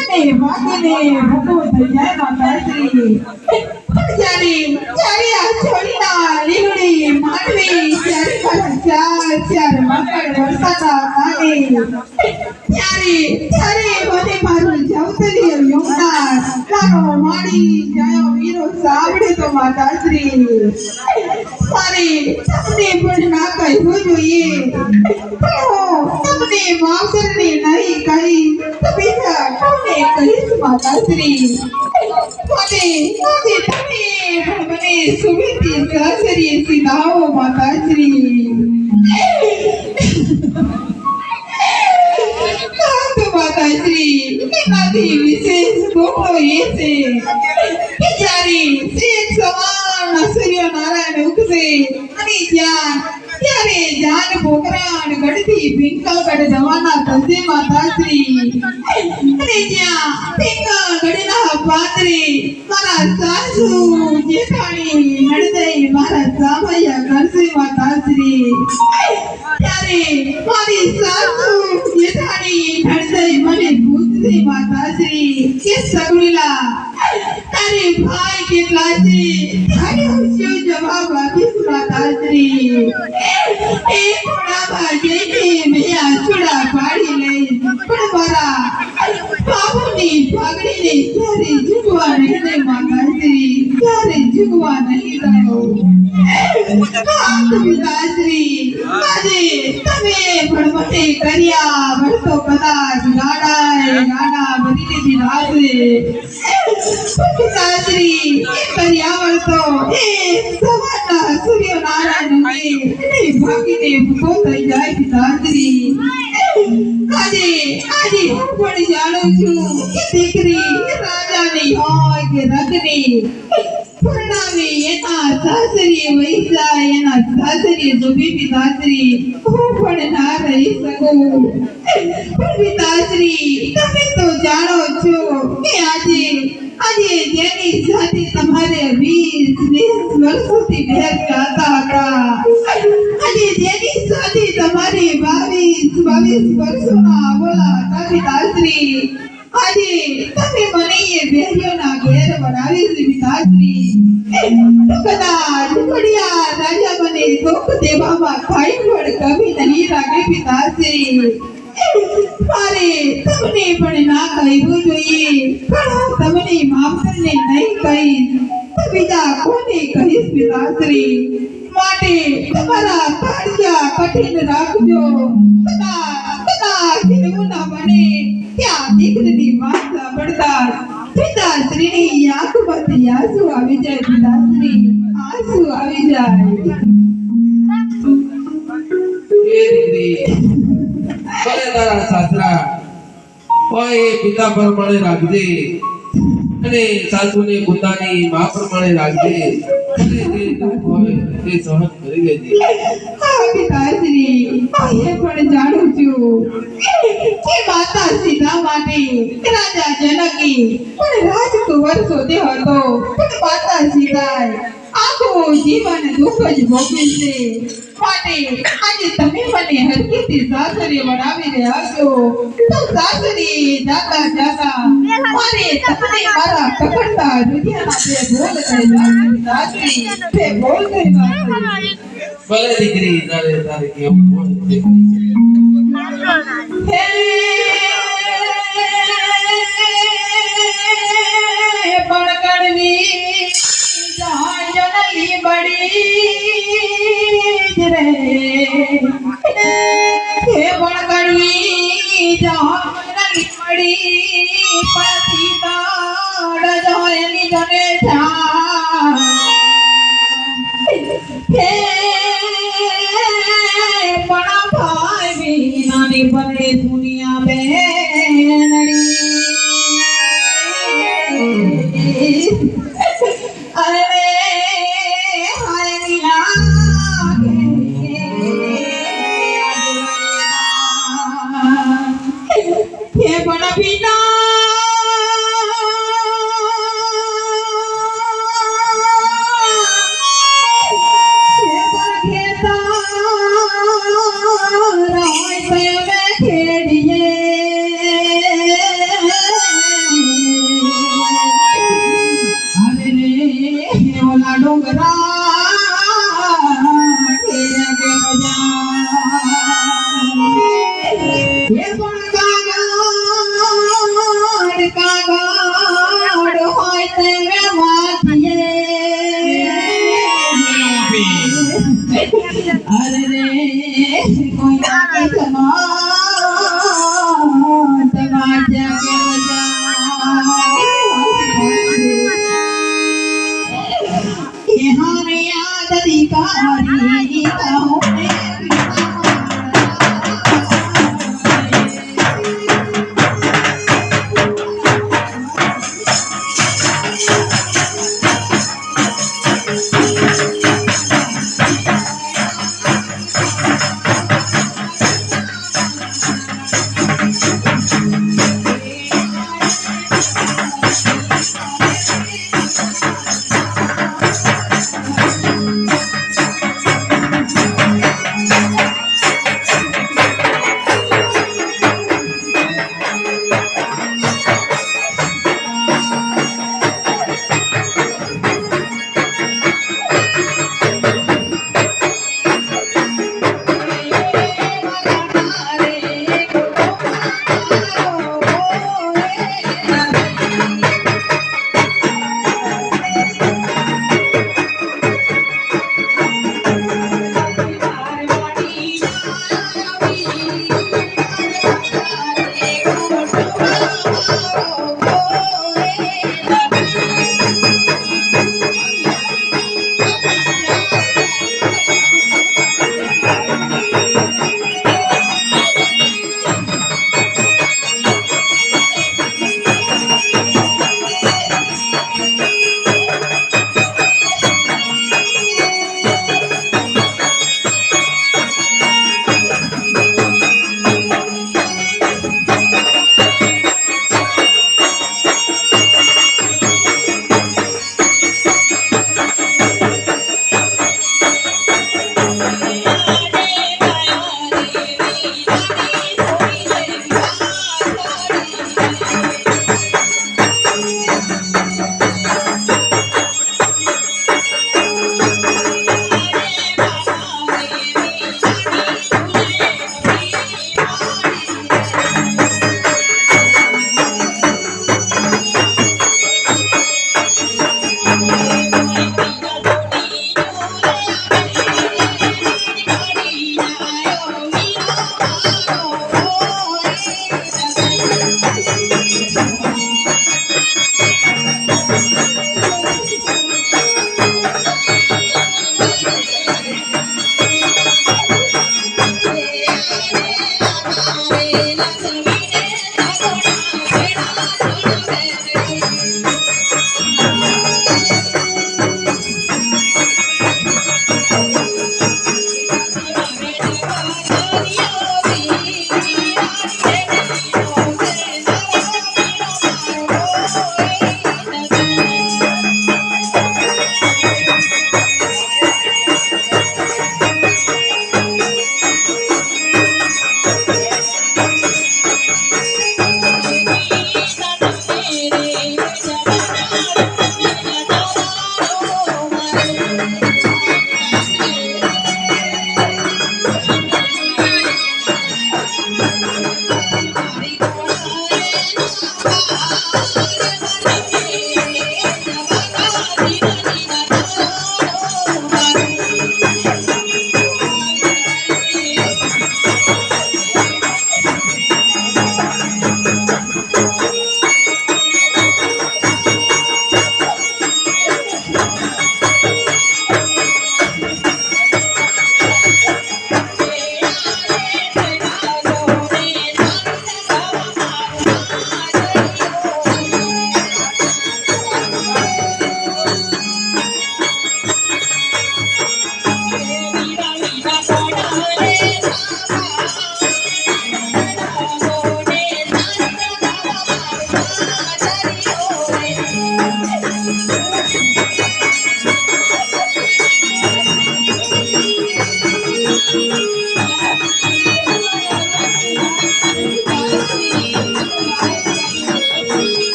અને વાગીને ભૂકો થઈ જાય માતાશ્રી. જ્યારે જ્યારે આ છોડીના લીલુડી માંડવી ત્યારે ચાર ચાર મકર વરસાદા કાને ત્યારે ત્યારે મને મારું જવતરીય યોગદાન તારો માડી જાયો વીરો સાંભળે તો માતાશ્રી મારે તમને પણ ના કહેવું જોઈએ તમને માવતરને નહીં કહી તો બીજા કોને કહીશ માતાશ્રી મને તમે મને સુવિધી સાસરી સીધાઓ માતાશ્રી માતાશ્રી એનાથી વિશેષ ગોળો એ છે કે જ્યારે શેખ સમાન સૂર્યનારાયણ ઉગશે અને ત્યારે જાન પોકરાણ ગઢથી પિંકલગઢ જવાના થશે માતાશ્રી અને જ્યાં પિંકલગઢના પાદરે મારા સાસુ જેઠાણી નડદઈ મારા સામૈયા કરશે માતાશ્રી ત્યારે મારી સાસુ જેઠાણી નડદઈ મને પૂછશે માતાશ્રી કે સગુલા તારે ભાઈ કેટલા છે ત્યારે હું શું જવાબ આપીશ માતાશ્રી એ ખોડામાં જઈને મેં આંસુડા પાડી લઈશ પણ મારા બાબુની ભાગડીને ક્યારે ઝૂકવા નહીં દે માતાશ્રી ક્યારે ઝૂકવા નહીં દઉં પિતાશ્રી આજે તમે પણ મને કર્યા વળતો કદાચ ગાડા બની લીધી રાતે પિતાશ્રી કર્યા વળતો એ સવારના સૂર્યનારાયણ ભાગીને ભૂખો થઈ જાય પિતાશ્રી આજે હું પણ જાણું છું કે દીકરી રાજાની હોય કે રગની પરણાવી એના સાસરીએ વહી જાય એના સાસરીએ ડૂબી પિતાશ્રી હું પણ ના રહી શકું પણ પિતાશ્રી તમે તો જાણો છો કે આજે જેની સાથે તમારે 20 વર્ષોથી ભેગ ચાલતા હતા આજે જેની સાથે તમારે 22 વર્ષોના બોલા હતા પિતાશ્રી આજે તમે મને એ બેરીઓના ઘેર બનાવી છે પિતાશ્રી તો કદાચ પડ્યા રાજા મને દુઃખ દેવામાં કાંઈ પણ કમી નહીં રાખે પિતાશ્રી મારે તમને પણ ના કહેવું જોઈએ પણ તમને માવતરને નહીં કહીશ તો બીજા કોને કહીશ પિતાશ્રી માટે તમારા કાળિયા કઠિન રાખજો કદાચ એવું ના બને ત્યાં દીકરીની વાત સાંભળતા પિતાશ્રીની આંખમાંથી આંસુ આવી જાય પિતાશ્રી આંસુ આવી જાય તારા સાસરા હોય પિતા પ્રમાણે રાખજે અને સાસુને પોતાની મા પ્રમાણે રાખજે અને જે દુઃખ હોય તે સહન કરી લેજે પિતાશ્રી એ પણ જાણું છું કે માતા સીતા માટે રાજા જનકી પણ રાજકુંવર શોધ્યો હતો પણ માતા સીતા આખું જીવન દુઃખ જ ભોગવે છે માટે આજે તમે મને હરકીથી સાસરે વળાવી રહ્યા છો તો સાસરે જાતા મારે તમને મારા પકડતા રૂપિયાના બે બોલ કરી ભલે દીકરી તારે કેવું બોલ બડી રે હે બળગડી જાનલી પડી પાછી તાડ જોયની જને થા હે બડા ભાઈ નાની બને દુનિયા બેનડી અરે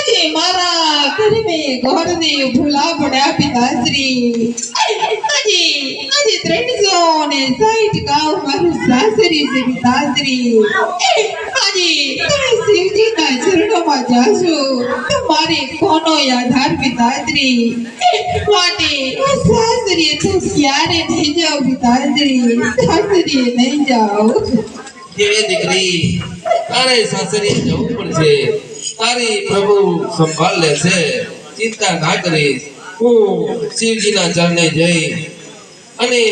આજે મારા ઘરે મેં ઘરને ભૂલા પડ્યા પિતાશ્રી આજે 360 ગાઉ મારું સાસરી છે પિતાશ્રી આજે તમે શિવજીના ચરણોમાં જાશો તો મારે કોનો આધાર પિતાશ્રી માટે હું સાસરીએ તો ક્યારે નહીં જાઉં પિતાશ્રી સાસરીએ નહીં જાઉં જે દીકરી તારે સાસરીએ જવું પડશે તારી પ્રભુ સંભાળ લેશે ચિંતા ના કરીશ હું શિવજીના ચરણે જઈ અને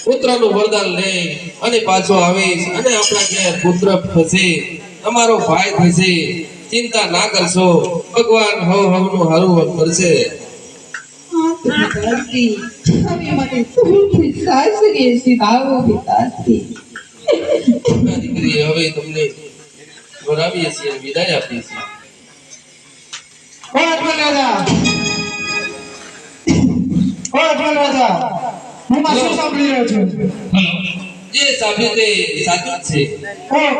પુત્રનું વરદાન લઈ અને પાછો આવીશ અને આપણા ઘેર પુત્ર થશે તમારો ભાઈ થશે ચિંતા ના કરશો ભગવાન હવનું હારું કરશે પિતાશ્રી હવે મને સુખથી સાસરીએ સીધાવો પિતાશ્રી દીકરી હવે તમને વરાવીએ છીએ વિદાય આપીએ છીએ હું શું સાંભળી રહ્યો છું જે સાબિત તે સાચું જ છે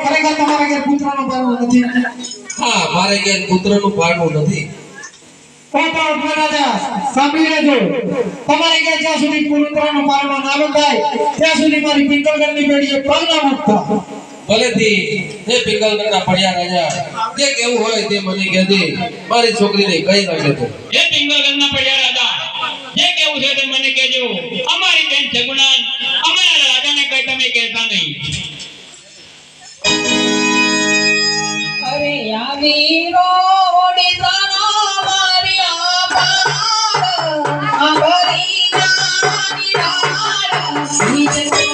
ખરેખર તમારા ઘેર પુત્રનો પારવો નથી હા મારે ઘેર પુત્રનું પારણું નથી રાજા સાંભળી લેજો તમારે ઘેર જ્યાં સુધી પુત્રનો પારવો ના બંધાય ત્યાં સુધી મારી પિંગલગઢની પેઢીએ પગ ના મૂકતા ભલેથી હે પિંગલગઢના પડ્યા રાજા જે કેવું હોય તે મને કહેજે મારી છોકરીને કહી રાખે તો હે પિંગલગઢના પડ્યા રાજા જે કેવું છે તે મને કહેજો અમારી બેન જગુણાન અમારા રાજાને કઈ તમે કહેતા નહીં અરે આવી રોડે તારા માર્યા પાર અમરી નાની રાડ નીચે